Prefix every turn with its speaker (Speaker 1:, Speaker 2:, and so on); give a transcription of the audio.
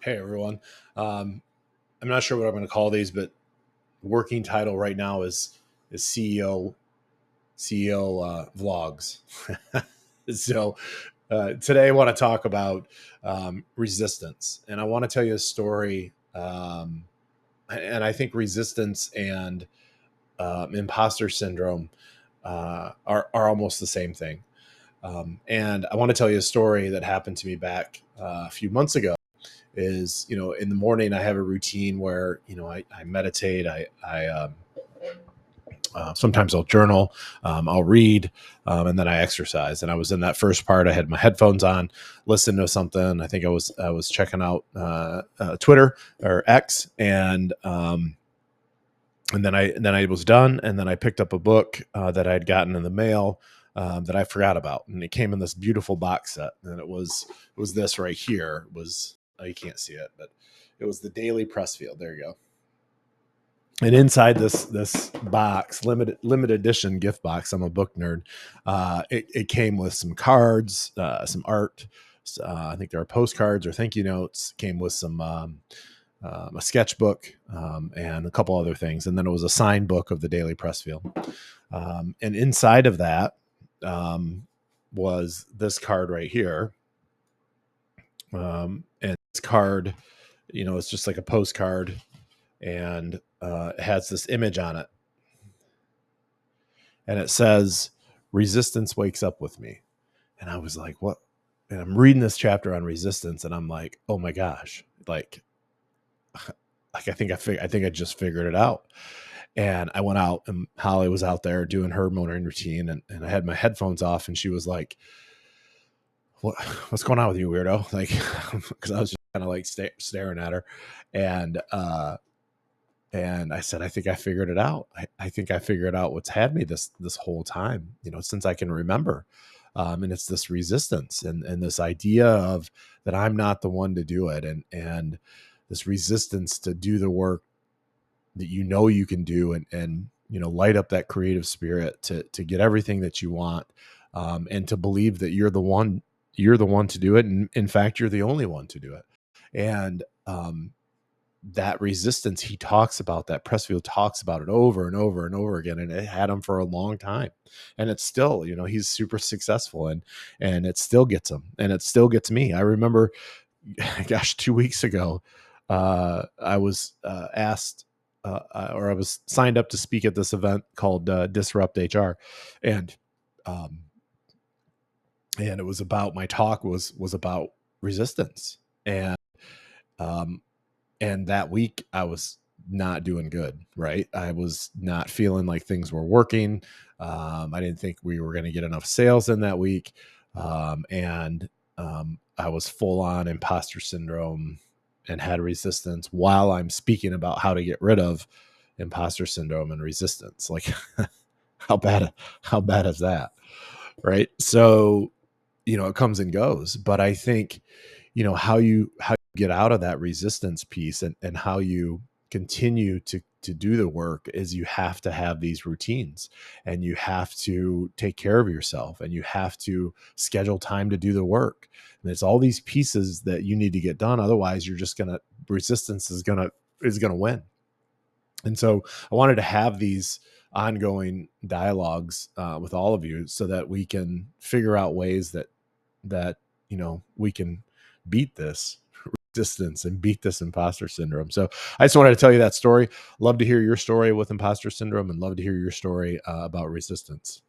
Speaker 1: Hey everyone. Um, I'm not sure what I'm going to call these, but working title right now is CEO vlogs. so today I want to talk about resistance, and I want to tell you a story. And I think resistance and imposter syndrome are almost the same thing. And I want to tell you a story that happened to me back a few months ago. Is in the morning I have a routine where I meditate. Sometimes I'll journal, I'll read, and then I exercise. And I was in that first part. I had my headphones on, listening to something. I think I was checking out Twitter or X, and then I was done, and then I picked up a book that I'd gotten in the mail that I forgot about, and it came in this beautiful box set, and it was this right here. It was you can't see it, but it was the Daily Pressfield. There you go. And inside this box, limited edition gift box. I'm a book nerd. It came with some cards, some art. I think there are postcards or thank you notes. Came with some a sketchbook, and a couple other things. And then it was a signed book of the Daily Pressfield. And inside of that was this card right here. And this card, it's just like a postcard, and it has this image on it. And it says, "Resistance wakes up with me." And I was like, what? And I'm reading this chapter on resistance, and I'm like, oh my gosh, I think I just figured it out. And I went out, and Holly was out there doing her morning routine, and I had my headphones off, and she was like, what's going on with you, weirdo? Like, because I was just kind of like staring at her. And I said, I think I figured it out. I think I figured out what's had me this whole time, since I can remember. And it's this resistance and this idea of that I'm not the one to do it. And this resistance to do the work that you can do, and light up that creative spirit to get everything that you want, and to believe that you're the one to do it. And in fact, you're the only one to do it. And that resistance, he talks about that. Pressfield talks about it over and over and over again, and it had him for a long time. And it's still, he's super successful, and it still gets him, and it still gets me. I remember, gosh, 2 weeks ago, I was asked, or I was signed up to speak at this event called Disrupt HR, and it was about, my talk was about resistance. And that week I was not doing good, right? I was not feeling like things were working. I didn't think we were going to get enough sales in that week. And I was full on imposter syndrome and had resistance while I'm speaking about how to get rid of imposter syndrome and resistance. Like, how bad is that? Right. So, it comes and goes, but I think, how you get out of that resistance piece, and how you continue to do the work, is you have to have these routines, and you have to take care of yourself, and you have to schedule time to do the work. And it's all these pieces that you need to get done. Otherwise, resistance is gonna win. And so I wanted to have these ongoing dialogues with all of you, so that we can figure out ways that we can beat this resistance and beat this imposter syndrome. So I just wanted to tell you that story. Love to hear your story with imposter syndrome, and love to hear your story about resistance.